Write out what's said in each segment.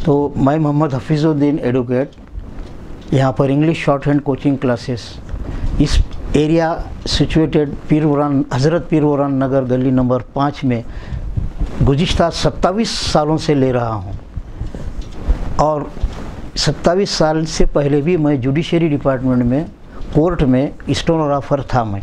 तो मैं मोहम्मद हफीज़ुद्दीन एडवोकेट, यहाँ पर English short hand coaching classes इस एरिया सिचुएटेड हज़रत पीरवरान नगर गली नंबर 5 में गुज़िश्ता 27 सालों से ले रहा हूँ। और 27 साल से पहले भी मैं जुडिशरी डिपार्टमेंट में कोर्ट में स्टेनोग्राफर था। मैं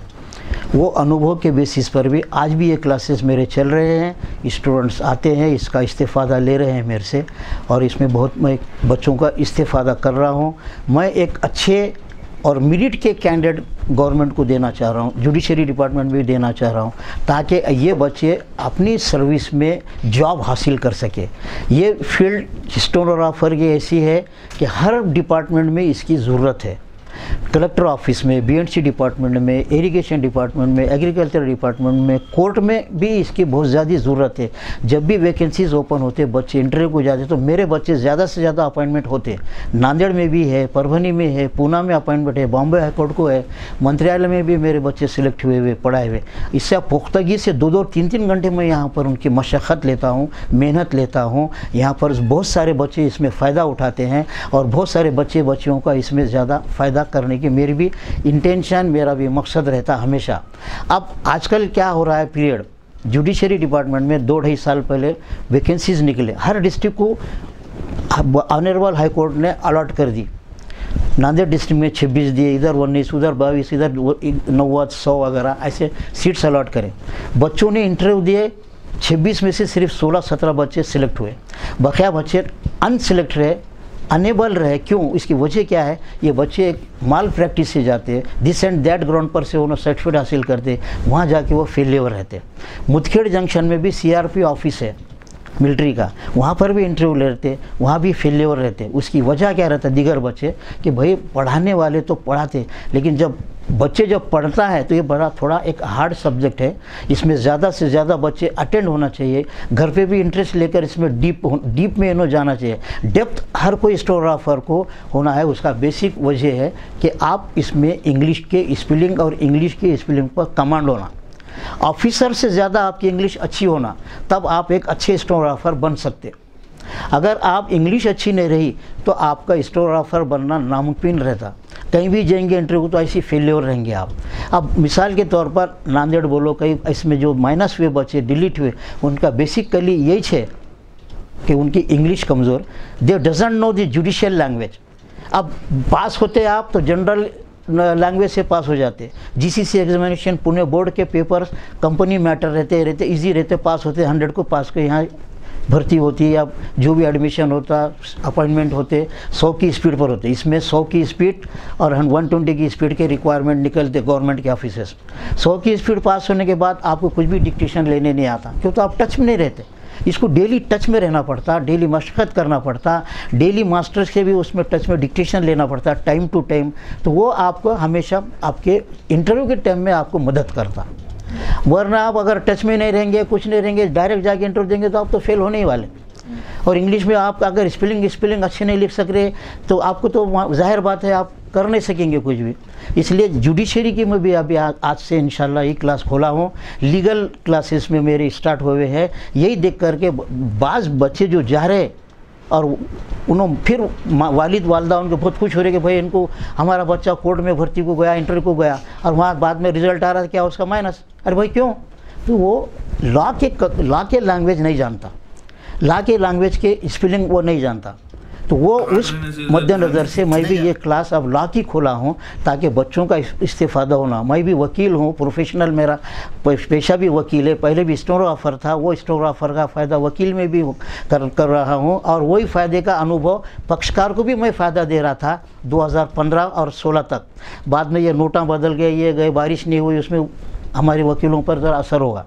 वो अनुभव के बेसिस पर भी आज भी ये क्लासेस मेरे चल रहे हैं। स्टूडेंट्स आते हैं, इसका इस्तेफ़ादा ले रहे हैं मेरे से, और इसमें बहुत मैं बच्चों का इस्तेफ़ादा कर रहा हूँ। मैं एक अच्छे और मेरिट के कैंडिडेट गवर्नमेंट को देना चाह रहा हूँ, जुडिशरी डिपार्टमेंट में देना चाह रहा हूँ, ताकि ये बच्चे अपनी सर्विस में जॉब हासिल कर सके। ये फील्ड स्टेनोग्राफर की ऐसी है कि हर डिपार्टमेंट में इसकी ज़रूरत है। कलेक्टर ऑफिस में, बीएंडसी डिपार्टमेंट में, इरिगेशन डिपार्टमेंट में, एग्रीकल्चर डिपार्टमेंट में, कोर्ट में भी इसकी बहुत ज़्यादा ज़रूरत है। जब भी वैकेंसीज ओपन होते, बच्चे इंटरव्यू को जाते, तो मेरे बच्चे ज़्यादा से ज़्यादा अपॉइंटमेंट होते। नांदेड़ में भी है, परभनी में है, पूना में अपॉइंटमेंट है, बॉम्बे हाईकोर्ट को है, मंत्रालय में भी मेरे बच्चे सिलेक्ट हुए पढ़ाए हुए। इससे पुख्तगी से 2-2, 3-3 घंटे मैं यहाँ पर उनकी मशक्क़त लेता हूँ, मेहनत लेता हूँ। यहाँ पर बहुत सारे बच्चे इसमें फ़ायदा उठाते हैं, और बहुत सारे बच्चियों का इसमें ज़्यादा फ़ायदा करने की मेरी भी इंटेंशन, मेरा भी मकसद रहता हमेशा। अब आजकल क्या हो रहा है पीरियड, जुडिशरी डिपार्टमेंट में 2-2.5 साल पहले वैकेंसीज निकले, हर डिस्ट्रिक्ट को ऑनरेबल हाई कोर्ट ने अलॉट कर दी। नांदेड़ डिस्ट्रिक्ट में 26 दिए, इधर 19, उधर 22, इधर 90, 100 वगैरह ऐसे सीट्स अलॉट करें। बच्चों ने इंटरव्यू दिए, 26 में से सिर्फ 16-17 बच्चे सिलेक्ट हुए, बकिया बच्चे अनसिलेक्ट रहे, अनेबल रहे। क्यों? इसकी वजह क्या है? ये बच्चे एक माल प्रैक्टिस से जाते हैं, दिस एंड दैट ग्राउंड पर से उन्होंने सर्टिफिकेट हासिल करते, वहाँ जाके वो फेलियर रहते। मुदखेड़ जंक्शन में भी सीआरपी ऑफिस है मिलिट्री का, वहाँ पर भी इंटरव्यू लेते, वहाँ भी फेलियर रहते। उसकी वजह क्या रहता है? दीगर बच्चे कि भाई पढ़ाने वाले तो पढ़ाते, लेकिन जब पढ़ता है तो ये बड़ा थोड़ा एक हार्ड सब्जेक्ट है, इसमें ज़्यादा से ज़्यादा बच्चे अटेंड होना चाहिए, घर पे भी इंटरेस्ट लेकर इसमें डीप में इन्हों जाना चाहिए। डेप्थ हर कोई स्टेनोग्राफर को होना है। उसका बेसिक वजह है कि आप इसमें इंग्लिश के स्पेलिंग और इंग्लिश के स्पेलिंग पर कमांड होना, ऑफिसर से ज़्यादा आपकी इंग्लिश अच्छी होना, तब आप एक अच्छे स्टेनोग्राफर बन सकते। अगर आप इंग्लिश अच्छी नहीं रही तो आपका स्टेनोग्राफर बनना नामुमकिन रहता। कहीं भी जाएंगे इंटरव्यू तो ऐसी फेलियर रहेंगे आप। अब मिसाल के तौर पर नांदेड़ बोलो, कई इसमें जो माइनस हुए बच्चे, डिलीट हुए, उनका बेसिकली यही है कि उनकी इंग्लिश कमज़ोर, दे doesn't know the judicial language. अब पास होते आप तो जनरल लैंग्वेज से पास हो जाते, जीसीसी एग्जामिनेशन, पुणे बोर्ड के पेपर्स, कंपनी मैटर रहते इजी रहते, पास होते, 100 को पास के यहाँ भर्ती होती है, या जो भी एडमिशन होता, अपॉइंटमेंट होते, 100 की स्पीड पर होते। इसमें 100 की स्पीड और 120 की स्पीड के रिक्वायरमेंट निकलते गवर्नमेंट के ऑफिसर्स। 100 की स्पीड पास होने के बाद आपको कुछ भी डिक्टेशन लेने नहीं आता, क्यों? तो आप टच में नहीं रहते। इसको डेली टच में रहना पड़ता, डेली मशक्क़त करना पड़ता, डेली मास्टर से भी उसमें टच में डिक्टेशन लेना पड़ता टाइम टू टाइम। तो वो आपको हमेशा आपके इंटरव्यू के टाइम में आपको मदद करता। वरना आप अगर टच में नहीं रहेंगे, कुछ नहीं रहेंगे, डायरेक्ट जाके इंटरव्यू देंगे तो आप तो फेल होने ही वाले। और इंग्लिश में आप अगर स्पेलिंग अच्छे नहीं लिख सक रहे तो आपको तो जाहिर बात है आप कर नहीं सकेंगे कुछ भी। इसलिए जुडिशरी की मैं भी अभी आज से इंशाल्लाह ये क्लास खोला हूँ। लीगल क्लासेस में मेरे स्टार्ट हुए हैं, यही देख करके बाज़ बच्चे जो जा रहे और उन्होंने फिर वालिद वालदा उनके बहुत खुश हो रहे कि भाई इनको हमारा बच्चा कोर्ट में भर्ती को गया, इंटरव्यू को गया, और वहाँ बाद में रिजल्ट आ रहा था क्या उसका माइनस। अरे भाई क्यों? तो वो लॉ के लैंग्वेज नहीं जानता, लॉ के लैंग्वेज के स्पेलिंग वो नहीं जानता। तो वो उस मद्देनज़र से मैं भी ये क्लास अब लॉ की खोला हूँ ताकि बच्चों का इस्तेफ़ादा होना। मैं भी वकील हूँ, प्रोफेशनल मेरा पेशा भी वकील है, पहले भी स्टेनोग्राफर था, वो स्टेनोग्राफर का फ़ायदा वकील में भी कर रहा हूँ, और वही फ़ायदे का अनुभव पक्षकार को भी मैं फ़ायदा दे रहा था 2015 और 16 तक। बाद में ये नोटा बदल गए, ये गए, बारिश नहीं हुई, उसमें हमारे वकीलों पर ज़रा असर होगा।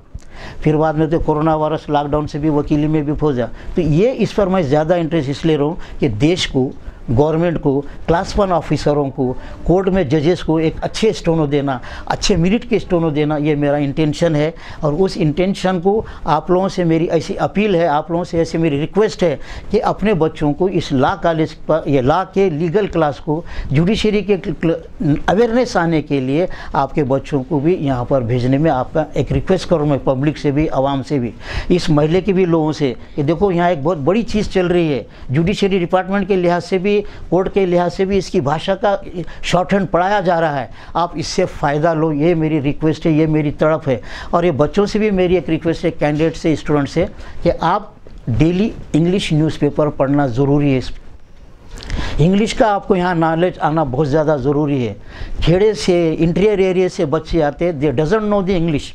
फिर बाद में तो कोरोना वायरस लॉकडाउन से भी वकीली में भी फंस जा। तो ये इस पर मैं ज़्यादा इंटरेस्ट इसलिए रहा हूँ कि देश को गवर्नमेंट को, क्लास 1 ऑफिसरों को, कोर्ट में जजेस को एक अच्छे स्टोनो देना, अच्छे मेरिट के स्टोनो देना, ये मेरा इंटेंशन है। और उस इंटेंशन को आप लोगों से मेरी ऐसी अपील है, आप लोगों से ऐसी मेरी रिक्वेस्ट है कि अपने बच्चों को इस लॉ कॉलेज पर, ये लॉ के लीगल क्लास को, जुडिशरी के अवेयरनेस आने के लिए आपके बच्चों को भी यहाँ पर भेजने में आपका एक रिक्वेस्ट करूँ मैं, पब्लिक से भी, आवाम से भी, इस महल्ले के भी लोगों से, कि देखो यहाँ एक बहुत बड़ी चीज़ चल रही है। जुडिशरी डिपार्टमेंट के लिहाज से भी, कोर्ट के लिहाज से भी इसकी भाषा का शॉर्ट हैंड पढ़ाया जा रहा है, आप इससे फ़ायदा लो, ये मेरी रिक्वेस्ट है, ये मेरी तड़प है। और ये बच्चों से भी मेरी एक रिक्वेस्ट है, कैंडिडेट से, स्टूडेंट से, कि आप डेली इंग्लिश न्यूज़पेपर पढ़ना ज़रूरी है। इंग्लिश का आपको यहाँ नॉलेज आना बहुत ज़्यादा ज़रूरी है। खेड़े से, इंटीरियर एरिया से बच्चे आते, दे डजंट नो द इंग्लिश।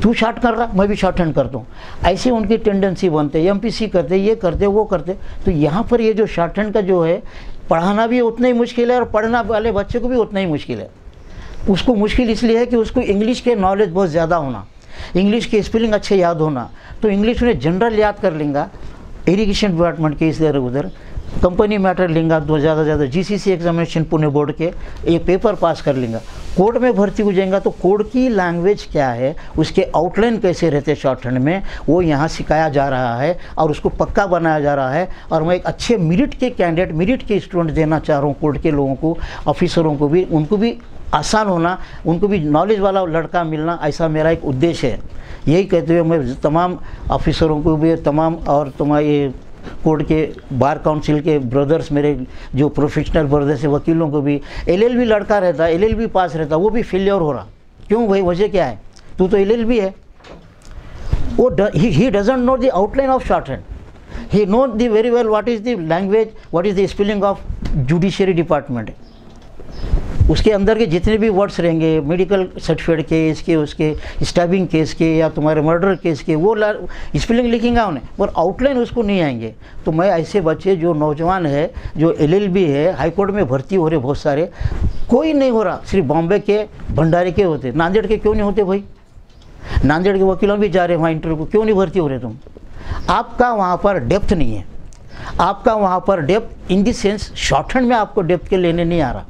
तू शॉर्ट कर रहा, मैं भी शॉर्ट हैंड करता हूँ, ऐसे उनकी टेंडेंसी बनते, एमपीसी करते, ये करते, वो करते। तो यहाँ पर ये जो शॉर्ट हैंड का जो है, पढ़ाना भी उतना ही मुश्किल है और पढ़ना वाले बच्चे को भी उतना ही मुश्किल है। उसको मुश्किल इसलिए है कि उसको इंग्लिश के नॉलेज बहुत ज़्यादा होना, इंग्लिश के स्पेलिंग अच्छे याद होना। तो इंग्लिश उन्हें जनरल याद कर लेंगे, इरिगेशन डिपार्टमेंट के इधर उधर, कंपनी मैटर लेंगे तो ज़्यादा ज़्यादा, जीसीसी एग्जामिनेशन पुणे बोर्ड के ये पेपर पास कर लेंगे। कोर्ट में भर्ती हो जाएगा तो कोर्ट की लैंग्वेज क्या है, उसके आउटलाइन कैसे रहते शॉर्ट हैंड में, वो यहाँ सिखाया जा रहा है और उसको पक्का बनाया जा रहा है। और मैं एक अच्छे मेरिट के कैंडिडेट, मेरिट के स्टूडेंट देना चाह रहा हूँ कोर्ट के लोगों को, ऑफिसरों को भी, उनको भी आसान होना, उनको भी नॉलेज वाला लड़का मिलना, ऐसा मेरा एक उद्देश्य है। यही कहते हुए मैं तमाम ऑफिसरों को भी, तमाम और तुम्हारे कोर्ट के बार काउंसिल के ब्रदर्स, मेरे जो प्रोफेशनल ब्रदर्स है, वकीलों को भी, एलएलबी लड़का रहता, एलएलबी पास रहता, वो भी फेलियर हो रहा, क्यों भाई, वजह क्या है? तू तो एलएलबी है। वो he doesn't know the outline of short hand, he know the very well what is the language, what is the spelling of judiciary department. उसके अंदर के जितने भी वर्ड्स रहेंगे, मेडिकल सर्टिफिकेट के, इसके, उसके स्टैबिंग केस के या तुम्हारे मर्डर केस के, वो स्पेलिंग लिखेंगे उन्हें, और आउटलाइन उसको नहीं आएंगे। तो मैं ऐसे बच्चे जो नौजवान है, जो एलएलबी है, हाई कोर्ट में भर्ती हो रहे बहुत सारे, कोई नहीं हो रहा, सिर्फ बॉम्बे के, भंडारी के होते, नांदेड़ के क्यों नहीं होते भाई? नांदेड़ के वकीलों भी जा रहे हैं वहाँ इंटरव्यू को, क्यों नहीं भर्ती हो रहे तुम? आपका वहाँ पर डेप्थ नहीं है, आपका वहाँ पर depth in the sense short hand में आपको डेप्थ के लेने नहीं आ रहा।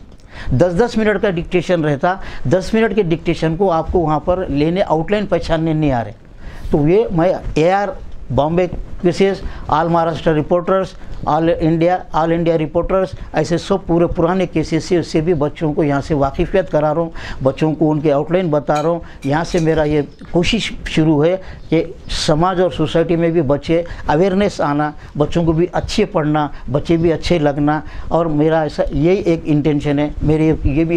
10-10 मिनट का डिक्टेशन रहता, 10 मिनट के डिक्टेशन को आपको वहाँ पर लेने, आउटलाइन पहचानने नहीं आ रहे। तो ये मैं AR Bombay cases, all Maharashtra reporters, all India reporters, ऐसे सब पूरे पुराने केसेस से, उससे भी बच्चों को यहाँ से वाकिफ़ियत करा रहा हूँ, बच्चों को उनके आउटलाइन बता रहा हूँ। यहाँ से मेरा ये कोशिश शुरू है कि समाज और सोसाइटी में भी बच्चे अवेयरनेस आना, बच्चों को भी अच्छे पढ़ना, बच्चे भी अच्छे लगना। और मेरा ऐसा यही एक इंटेंशन है। मेरी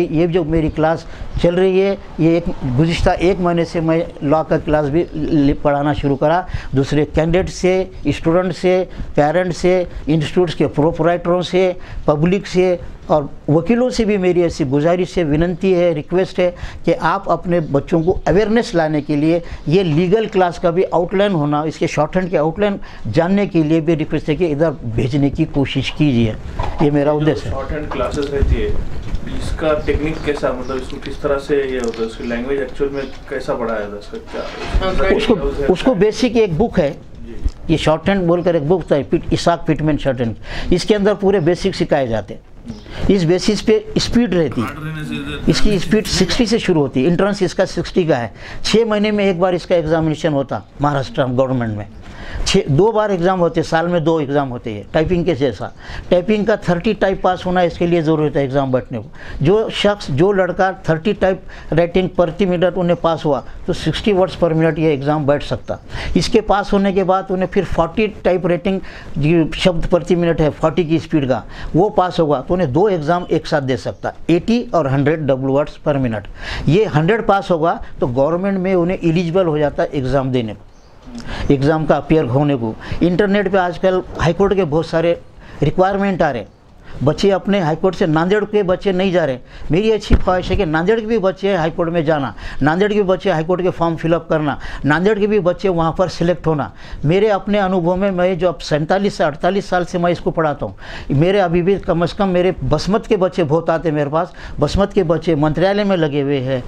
ये जो मेरी क्लास चल रही है, ये गुज़िश्ता 1 महीने से मैं लॉ का क्लास भी पढ़ाना शुरू करा, दूसरे कैंडिडेट से, स्टूडेंट से, पेरेंट्स से, इंस्टीट्यूट्स के प्रोपराइटरों से, पब्लिक से और वकीलों से भी मेरी ऐसी गुजारिश है, विनंती है, रिक्वेस्ट है कि आप अपने बच्चों को अवेयरनेस लाने के लिए ये लीगल क्लास का भी आउटलाइन होना, इसके शॉर्ट हैंड के आउटलाइन जानने के लिए भी रिक्वेस्ट है कि इधर भेजने की कोशिश कीजिए। ये मेरा उद्देश्य है। शॉर्ट हैंड क्लासेस रहती है, इसका टेक्निक कैसा, मतलब इसको किस तरह से ये होता है, उसकी लैंग्वेज एक्चुअल में कैसा पढ़ाया जाता है, इसका उसको बेसिक एक बुक है, ये शॉर्ट हैंड बोलकर एक बुक था, इसाक पिटमैन शॉर्ट हैंड, इसके अंदर पूरे बेसिक सिखाए जाते हैं। इस बेसिस पे स्पीड रहती है, इसकी स्पीड 60 से शुरू होती है, इंट्रेंस इसका 60 का है। 6 महीने में एक बार इसका एग्जामिनेशन होता महाराष्ट्र गवर्नमेंट में, 2 बार एग्ज़ाम होते, साल में 2 एग्ज़ाम होते हैं, टाइपिंग के जैसा। टाइपिंग का 30 टाइप पास होना इसके लिए ज़रूरत है एग्ज़ाम बैठने को। जो शख्स, जो लड़का 30 टाइप राइटिंग प्रति मिनट उन्हें पास हुआ तो 60 वर्ड्स पर मिनट ये एग्ज़ाम बैठ सकता। इसके पास होने के बाद उन्हें फिर 40 टाइप राइटिंग शब्द प्रति मिनट है 40 की स्पीड का, वो पास होगा तो उन्हें 2 एग्ज़ाम एक साथ दे सकता, 80 और 100 डब्ल्यू वर्ड्स पर मिनट। ये 100 पास होगा तो गवर्नमेंट में उन्हें एलिजिबल हो जाता है एग्ज़ाम देने को, एग्ज़ाम का अपियर होने को। इंटरनेट पे आजकल हाईकोर्ट के बहुत सारे रिक्वायरमेंट आ रहे, बच्चे अपने हाईकोर्ट से, नांदेड़ के बच्चे नहीं जा रहे। मेरी अच्छी ख्वाहिश है कि नांदेड़ के भी बच्चे हाईकोर्ट में जाना, नांदेड़ के बच्चे हाईकोर्ट के फॉर्म फिलअप करना, नांदेड़ के भी बच्चे वहाँ पर सिलेक्ट होना। मेरे अपने अनुभव में, मैं जो अब 47 से 48 साल से मैं इसको पढ़ाता हूँ, मेरे अभी भी कम से कम मेरे बसमत के बच्चे बहुत आते मेरे पास। बसमत के बच्चे मंत्रालय में लगे हुए हैं,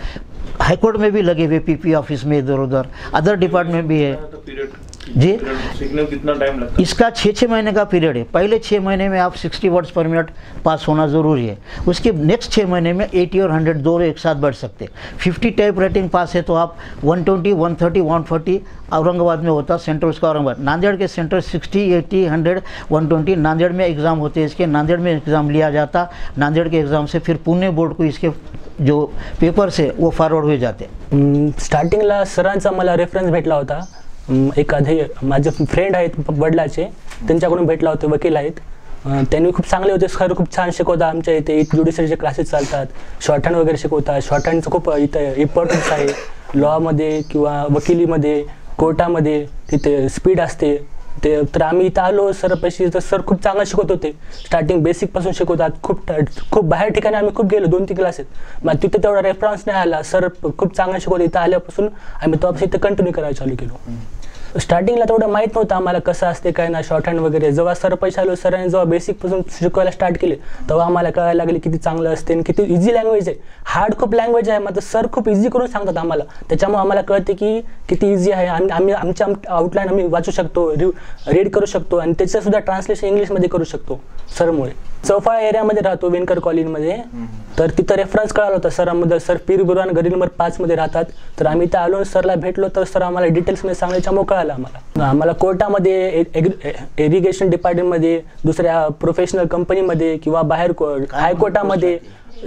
हाईकोर्ट में भी लगे हुए, पीपी ऑफिस में, इधर उधर अदर डिपार्टमेंट भी है। जी, सीखने में कितना टाइम लगता है? इसका 6 महीने का पीरियड है। पहले 6 महीने में आप 60 वर्ड्स पर मिनट पास होना ज़रूरी है। उसके नेक्स्ट 6 महीने में 80 और 100 दो एक साथ बढ़ सकते। 50 टाइप राइटिंग पास है तो आप 120, 130, 140 औरंगाबाद में होता, सेंटर उसका औरंगाबाद। नांदेड़ के सेंटर 60, 80, 100, 120 नांदेड़ में एग्ज़ाम होते हैं इसके, नांदेड़ में एग्ज़ाम लिया जाता। नांदेड़ के एग्ज़ाम से फिर पुणे बोर्ड को इसके जो पेपर्स है वो फॉरवर्ड हो जाते। स्टार्टिंगला सरांचा मला रेफरन्स भेटला होता, एक आधी माझे फ्रेंड आहेत वडिलाचे, त्यांच्याकडून भेटला होते, वकील आहेत, त्यांनी खूप चांगले होते सर, खूप छान शिकवतात. आमच्या इथे ज्युडिशरीचे क्लासेस चालतात, शॉर्टहँड वगैरे शिकवतात. शॉर्टहँडचं खूप इथं इम्पॉर्टन्स आहे लॉमध्ये किंवा वकिलीमध्ये, कोर्टामध्ये तिथे स्पीड असते ते. तर आम्ही इथं आलो सरपाशी तर सर खूप चांगलं शिकवत होते, स्टार्टिंग बेसिकपासून शिकवतात. खूप बाहेर ठिकाणी आम्ही खूप गेलो, 2-3 क्लासेस, मग तिथं तेवढा रेफरन्स नाही आला. सर खूप चांगलं शिकवत. इथं आल्यापासून आम्ही तेव्हापासून इथं कंटिन्यू करायला चालू केलो. स्टार्टिंगला तेवढं माहीत नव्हतं आम्हाला कसं असते काय ना शॉर्टहँड वगैरे. जेव्हा सर पैसे आलो, सरांनी जेव्हा बेसिकपासून शिकवायला स्टार्ट केले तेव्हा आम्हाला कळायला लागले किती चांगलं असते आणि किती इझी लँग्वेज आहे. हार्ड खूप लँग्वेज आहे, मात्र सर खूप इझी करून सांगतात आम्हाला. त्याच्यामुळे आम्हाला कळते की किती इझी आहे आणि आम्ही आमच्या आउटलाईन आम्ही वाचू शकतो, रीड करू शकतो आणि त्याचंसुद्धा ट्रान्सलेशन इंग्लिशमध्ये करू शकतो सरमुळे. चौफाळा एरियामध्ये राहतो विणकर कॉलनीमध्ये, तर तिथं रेफरन्स कळाला होता सरांमध्ये. सर पीर बुरहान गली नंबर 5 मध्ये राहतात. तर आम्ही इथं आलो, सरला भेटलो तर सर आम्हाला डिटेल्समध्ये सांगायच्या मोकळा आला आम्हाला कोर्टामध्ये, इरिगेशन डिपार्टमेंटमध्ये, दुसऱ्या प्रोफेशनल कंपनीमध्ये किंवा बाहेर हायकोर्टामध्ये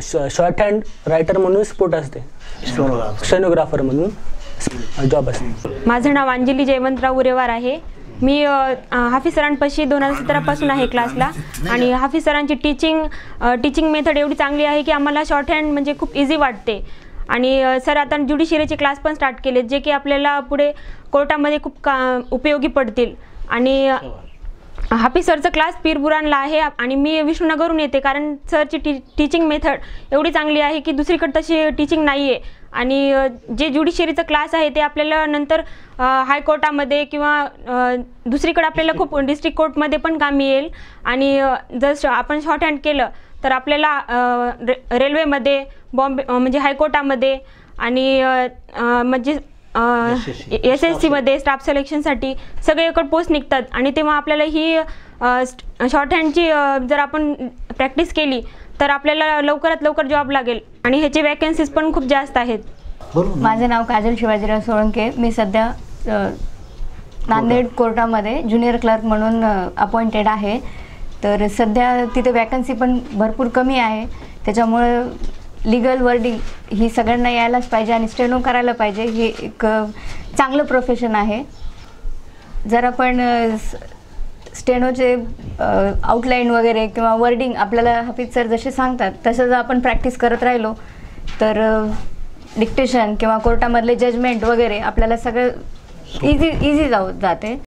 शॉर्टहँड रायटर म्हणून स्पोर्ट असते, स्टेनोग्राफर म्हणून जॉब असते. माझं नाव अंजली जयवंतराव उरेवार आहे. मी हाफिज सरांपाशी 2017 पासून आहे क्लासला आणि हाफिज सरांची टीचिंग मेथड एवढी चांगली आहे की आम्हाला शॉर्टहँड म्हणजे खूप इझी वाटते. आणि सर आता ज्युडिशरीचे क्लास पण स्टार्ट केले जे की आपल्याला पुढे कोर्टामध्ये खूप उपयोगी पडतील. आणि हाफिज सरचा क्लास पीर बुरहानला आहे आणि मी विष्णुनगरहून येते, कारण सरची टीचिंग मेथड एवढी चांगली आहे की दुसरीकडे तशी टीचिंग नाही आहे. आणि जे ज्युडिशरीचा क्लास आहे ते आपल्याला नंतर हायकोर्टामध्ये किंवा दुसरीकडे आपल्याला खूप डिस्ट्रिक्ट कोर्टमध्ये पण कामी येईल. आणि जर आपण शॉर्टहँड केलं तर आपल्याला रेल्वेमध्ये, बॉम्बे म्हणजे हायकोर्टामध्ये आणि म्हणजे SSC मध्ये स्टाफ सिलेक्शनसाठी सगळीकडे पोस्ट निघतात. आणि तेव्हा आपल्याला ही शॉर्टहँडची जर आपण प्रॅक्टिस केली तर आपल्याला लवकरात लवकर जॉब लागेल आणि ह्याचे वॅकन्सीज पण खूप जास्त आहेत. माझं नाव काजल शिवाजीराव सोळंके. मी सध्या नांदेड कोर्टामध्ये ज्युनियर क्लर्क म्हणून अपॉइंटेड आहे. तर सध्या तिथे वॅकन्सी पण भरपूर कमी आहे, त्याच्यामुळे लीगल वर्डिंग ही सगळ्यांना यायलाच पाहिजे आणि स्टेनो करायला पाहिजे. हे एक चांगलं प्रोफेशन आहे. जर आपण स्टेनोचे आउटलाईन वगैरे किंवा वर्डिंग आपल्याला हाफिज सर जसे सांगतात तसं जर आपण प्रॅक्टिस करत राहिलो तर डिक्टेशन किंवा कोर्टामधले जजमेंट वगैरे आपल्याला सगळं इझी जाते.